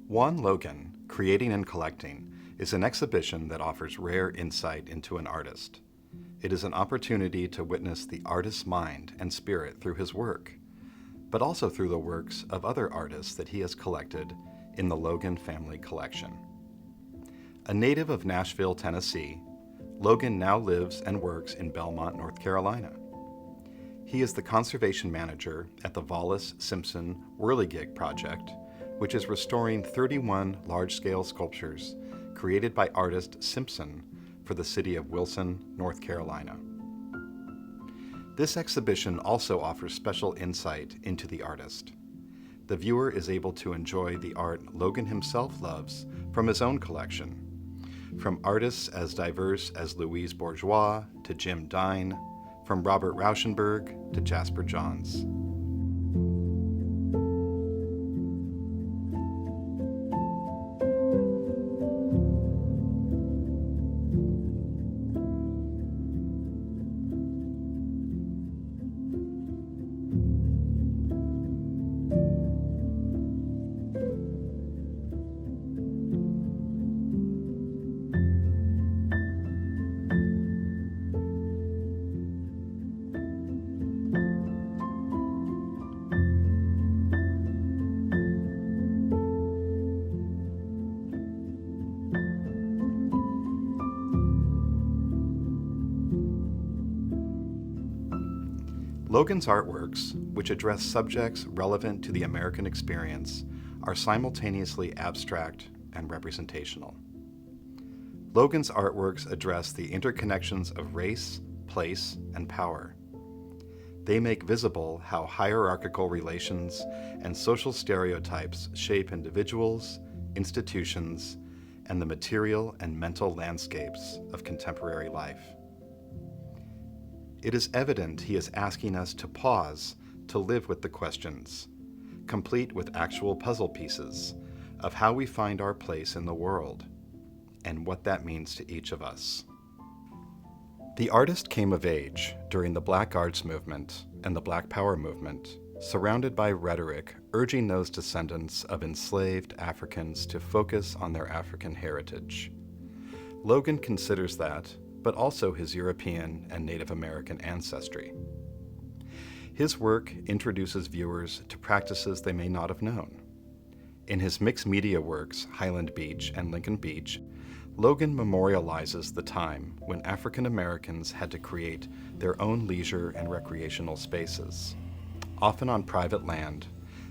JUAN Logan, Creating and Collecting, is an exhibition that offers rare insight into an artist. It is an opportunity to witness the artist's mind and spirit through his work, but also through the works of other artists that he has collected in the Logan family collection. A native of Nashville, Tennessee, Logan now lives and works in Belmont, North Carolina. He is the conservation manager at the Wallace Simpson Whirligig Project, which is restoring 31 large-scale sculptures created by artist Simpson for the city of Wilson, North Carolina. This exhibition also offers special insight into the artist. The viewer is able to enjoy the art Logan himself loves from his own collection, from artists as diverse as Louise Bourgeois to Jim Dine, from Robert Rauschenberg to Jasper Johns. Logan's artworks, which address subjects relevant to the American experience, are simultaneously abstract and representational. Logan's artworks address the interconnections of race, place, and power. They make visible how hierarchical relations and social stereotypes shape individuals, institutions, and the material and mental landscapes of contemporary life. It is evident he is asking us to pause to live with the questions, complete with actual puzzle pieces, of how we find our place in the world and what that means to each of us. The artist came of age during the Black Arts Movement and the Black Power movement, surrounded by rhetoric urging those descendants of enslaved Africans to focus on their African heritage. Logan considers that, but also his European and Native American ancestry. His work introduces viewers to practices they may not have known. In his mixed media works, Highland Beach and Lincoln Beach, Logan memorializes the time when African Americans had to create their own leisure and recreational spaces, often on private land,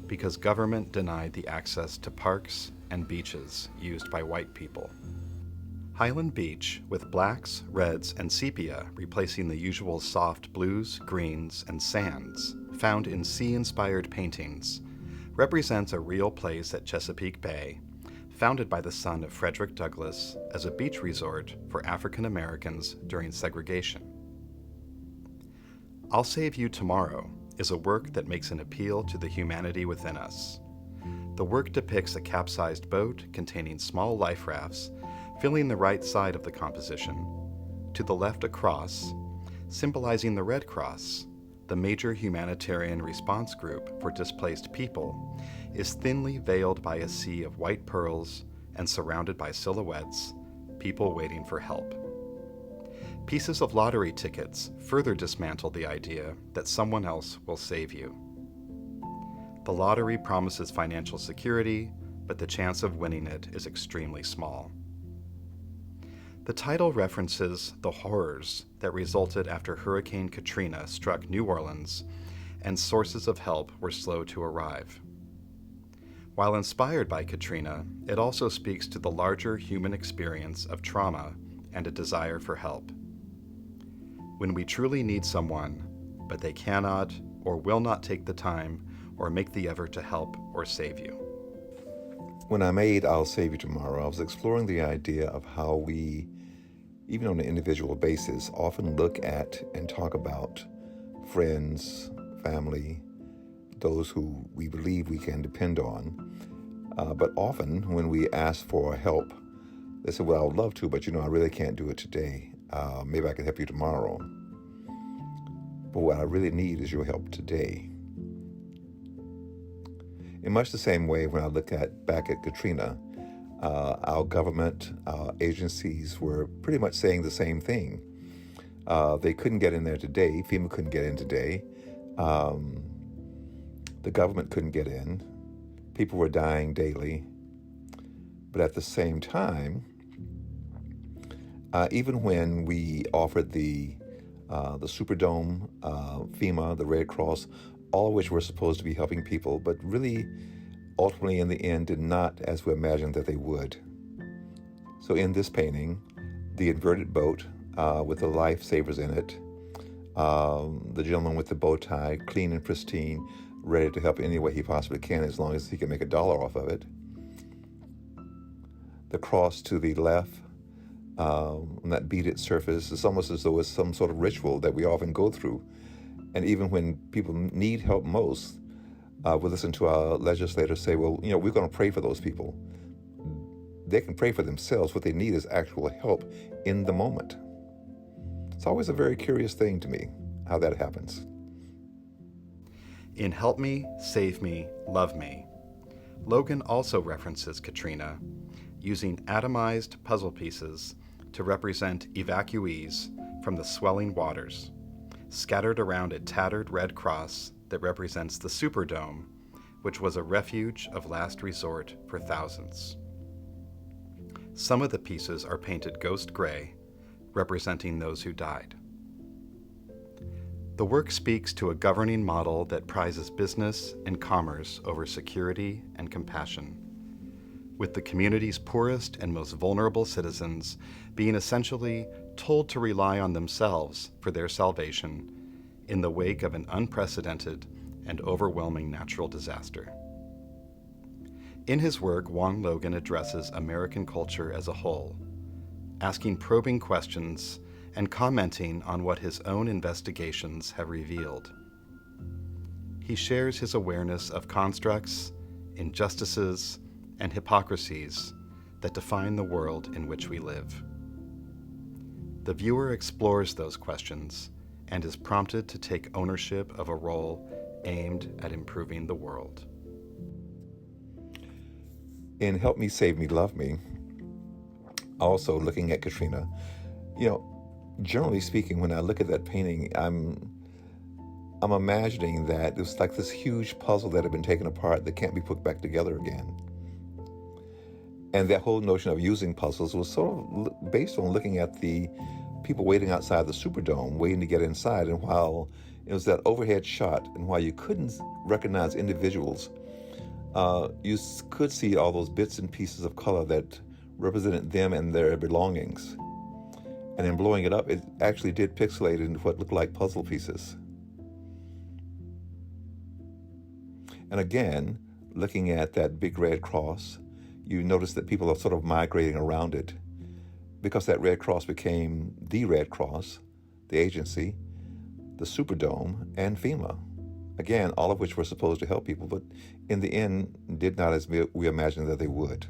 because government denied the access to parks and beaches used by white people. Highland Beach, with blacks, reds, and sepia replacing the usual soft blues, greens, and sands found in sea-inspired paintings, represents a real place at Chesapeake Bay, founded by the son of Frederick Douglass as a beach resort for African Americans during segregation. I'll Save You Tomorrow is a work that makes an appeal to the humanity within us. The work depicts a capsized boat containing small life rafts filling the right side of the composition. To the left, a cross, symbolizing the Red Cross, the major humanitarian response group for displaced people, is thinly veiled by a sea of white pearls and surrounded by silhouettes, people waiting for help. Pieces of lottery tickets further dismantle the idea that someone else will save you. The lottery promises financial security, but the chance of winning it is extremely small. The title references the horrors that resulted after Hurricane Katrina struck New Orleans, and sources of help were slow to arrive. While inspired by Katrina, it also speaks to the larger human experience of trauma and a desire for help. When we truly need someone, but they cannot or will not take the time or make the effort to help or save you. When I made I'll Save You Tomorrow, I was exploring the idea of how we, even on an individual basis, often look at and talk about friends, family, those who we believe we can depend on. But often when we ask for help, they say, well, I would love to, but I really can't do it today. Maybe I can help you tomorrow. But what I really need is your help today. In much the same way, when I look back at Katrina, our government agencies were pretty much saying the same thing. They couldn't get in there today. FEMA couldn't get in today. The government couldn't get in. People were dying daily. But at the same time, even when we offered the Superdome, FEMA, the Red Cross, all of which were supposed to be helping people, but really, ultimately in the end, did not as we imagined that they would. So in this painting, the inverted boat with the lifesavers in it, the gentleman with the bow tie, clean and pristine, ready to help any way he possibly can as long as he can make $1 off of it. The cross to the left, on that beaded surface, it's almost as though it's some sort of ritual that we often go through. And even when people need help most, we listen to our legislators say, well, we're going to pray for those people. They can pray for themselves. What they need is actual help in the moment. It's always a very curious thing to me, how that happens. In Help Me, Save Me, Love Me, Logan also references Katrina, using atomized puzzle pieces to represent evacuees from the swelling waters, scattered around a tattered red cross that represents the Superdome, which was a refuge of last resort for thousands. Some of the pieces are painted ghost gray, representing those who died. The work speaks to a governing model that prizes business and commerce over security and compassion, with the community's poorest and most vulnerable citizens being essentially told to rely on themselves for their salvation in the wake of an unprecedented and overwhelming natural disaster. In his work, JUAN Logan addresses American culture as a whole, asking probing questions and commenting on what his own investigations have revealed. He shares his awareness of constructs, injustices, and hypocrisies that define the world in which we live. The viewer explores those questions and is prompted to take ownership of a role aimed at improving the world. In Help Me, Save Me, Love Me, also looking at Katrina, generally speaking, when I look at that painting, I'm imagining that it was like this huge puzzle that had been taken apart that can't be put back together again. And that whole notion of using puzzles was sort of based on looking at the people waiting outside the Superdome, waiting to get inside. And while it was that overhead shot, and while you couldn't recognize individuals, you could see all those bits and pieces of color that represented them and their belongings. And in blowing it up, it actually did pixelate into what looked like puzzle pieces. And again, looking at that big red cross, you notice that people are sort of migrating around it because that Red Cross became the Red Cross, the agency, the Superdome, and FEMA. Again, all of which were supposed to help people, but in the end, did not as we imagined that they would.